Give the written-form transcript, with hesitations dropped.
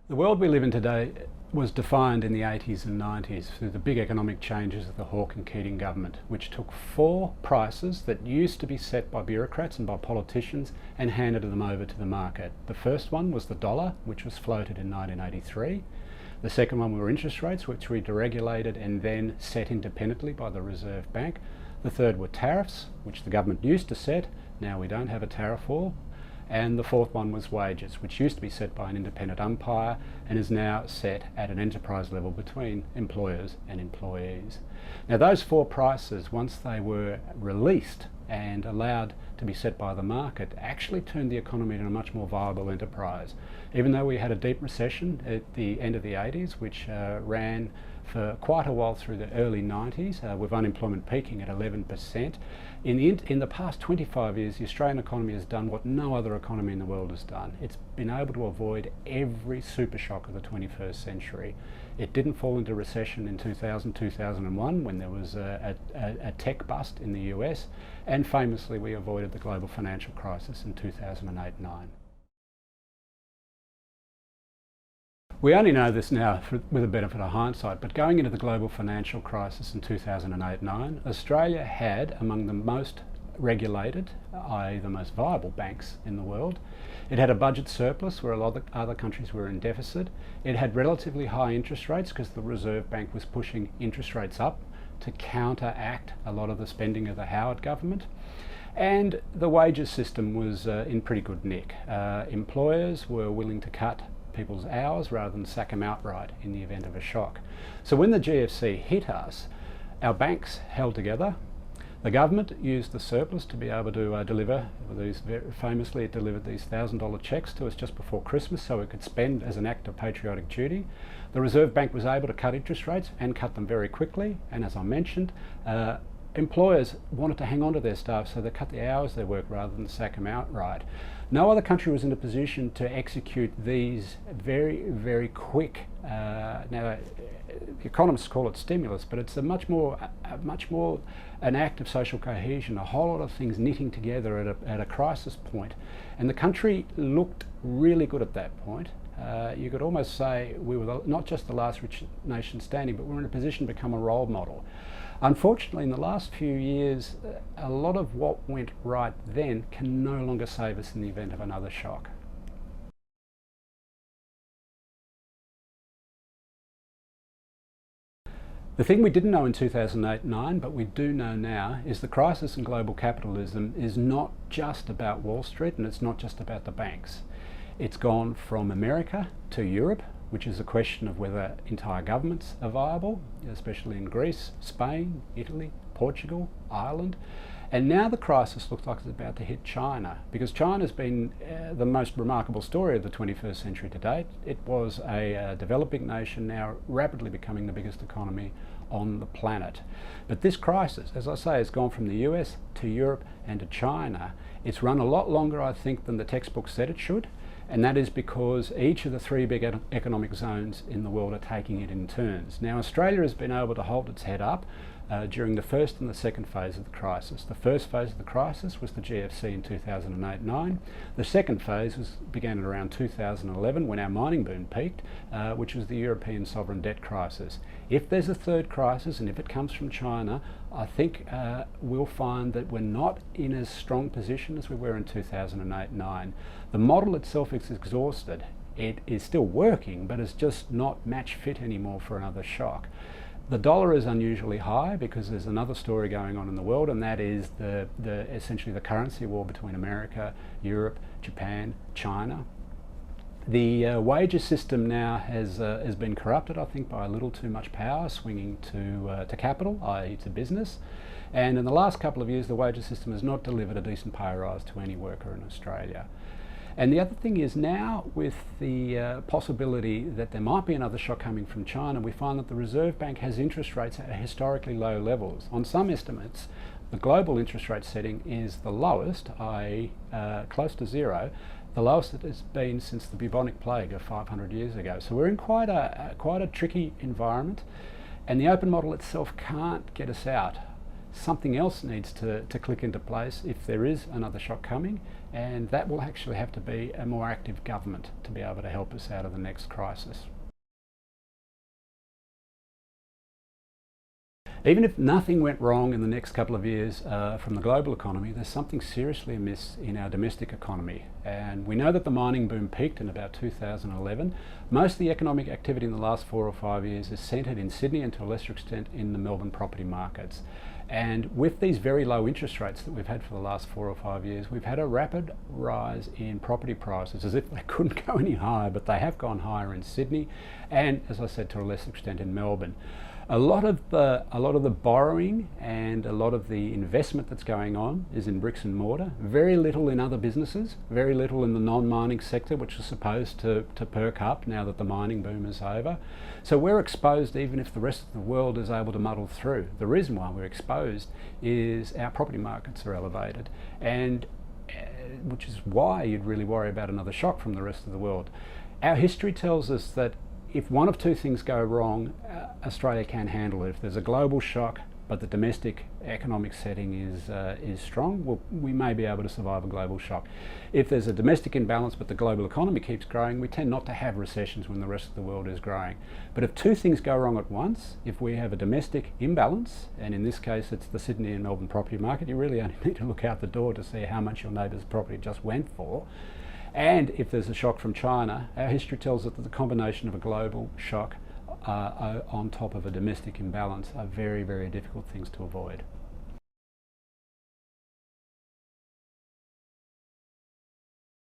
The world we live in today was defined in the 80s and 90s through the big economic changes of the Hawke and Keating government, which took four prices that used to be set by bureaucrats and by politicians and handed them over to the market. The first one was the dollar, which was floated in 1983. The second one were interest rates, which were deregulated and then set independently by the Reserve Bank. The third were tariffs, which the government used to set. Now we don't have a tariff wall. And the fourth one was wages, which used to be set by an independent umpire and is now set at an enterprise level between employers and employees. Now those four prices, once they were released and allowed to be set by the market, actually turned the economy into a much more viable enterprise. Even though we had a deep recession at the end of the 80s, which ran for quite a while through the early 90s, with unemployment peaking at 11%. In the past 25 years, the Australian economy has done what no other economy in the world has done. It's been able to avoid every super shock of the 21st century. It didn't fall into recession in 2000, 2001 when there was a tech bust in the US, and famously we avoided the global financial crisis in 2008-9. We only know this now with the benefit of hindsight, but going into the global financial crisis in 2008-9, Australia had among the most regulated, i.e. the most viable banks in the world. It had a budget surplus where a lot of other countries were in deficit. It had relatively high interest rates because the Reserve Bank was pushing interest rates up to counteract a lot of the spending of the Howard government. And the wages system was in pretty good nick. Employers were willing to cut people's hours rather than sack them outright in the event of a shock. So when the GFC hit us, our banks held together. The government used the surplus to be able to deliver these, famously it delivered these $1,000 checks to us just before Christmas so it could spend as an act of patriotic duty. The Reserve Bank was able to cut interest rates and cut them very quickly, and as I mentioned, employers wanted to hang on to their staff, so they cut the hours they work rather than sack them outright. No other country was in a position to execute these very, very quick, now economists call it stimulus, but it's much more an act of social cohesion, a whole lot of things knitting together at a crisis point. And the country looked really good at that point. You could almost say we were not just the last rich nation standing, but we were in a position to become a role model. Unfortunately, in the last few years, a lot of what went right then can no longer save us in the event of another shock. The thing we didn't know in 2008-9, but we do know now, is the crisis in global capitalism is not just about Wall Street and it's not just about the banks. It's gone from America to Europe, which is a question of whether entire governments are viable, especially in Greece, Spain, Italy, Portugal, Ireland. And now the crisis looks like it's about to hit China, because China's been the most remarkable story of the 21st century to date. It was a developing nation, now rapidly becoming the biggest economy on the planet. But this crisis, as I say, has gone from the US to Europe and to China. It's run a lot longer, I think, than the textbook said it should. And that is because each of the three big economic zones in the world are taking it in turns. Now Australia has been able to hold its head up during the first and the second phase of the crisis. The first phase of the crisis was the GFC in 2008-9. The second phase began at around 2011 when our mining boom peaked, which was the European sovereign debt crisis. If there's a third crisis, and if it comes from China, I think we'll find that we're not in as strong position as we were in 2008-9. The model itself is exhausted. It is still working, but it's just not match fit anymore for another shock. The dollar is unusually high because there's another story going on in the world, and that is essentially the currency war between America, Europe, Japan, China. The wages system now has been corrupted, I think, by a little too much power swinging to capital, i.e. to business. And in the last couple of years, the wages system has not delivered a decent pay rise to any worker in Australia. And the other thing is now, with the possibility that there might be another shock coming from China, we find that the Reserve Bank has interest rates at historically low levels. On some estimates, the global interest rate setting is the lowest, i.e. Close to zero, the lowest it has been since the bubonic plague of 500 years ago. So we're in quite a tricky environment, and the open model itself can't get us out. something else needs to click into place if there is another shock coming, and that will actually have to be a more active government to be able to help us out of the next crisis. Even if nothing went wrong in the next couple of years from the global economy, there's something seriously amiss in our domestic economy. And we know that the mining boom peaked in about 2011. Most of the economic activity in the last 4 or 5 years is centred in Sydney and to a lesser extent in the Melbourne property markets. And with these very low interest rates that we've had for the last 4 or 5 years, we've had a rapid rise in property prices, as if they couldn't go any higher, but they have gone higher in Sydney and, as I said, to a lesser extent in Melbourne. A lot of the borrowing and a lot of the investment that's going on is in bricks and mortar. Very little in other businesses, very little in the non-mining sector, which is supposed to perk up now that the mining boom is over. So we're exposed even if the rest of the world is able to muddle through. The reason why we're exposed is our property markets are elevated, and which is why you'd really worry about another shock from the rest of the world. Our history tells us that if one of two things go wrong, Australia can handle it. If there's a global shock, but the domestic economic setting is strong, well, we may be able to survive a global shock. If there's a domestic imbalance, but the global economy keeps growing, we tend not to have recessions when the rest of the world is growing. But if two things go wrong at once, if we have a domestic imbalance, and in this case it's the Sydney and Melbourne property market, you really only need to look out the door to see how much your neighbour's property just went for. And if there's a shock from China, our history tells us that the combination of a global shock on top of a domestic imbalance are very, very difficult things to avoid.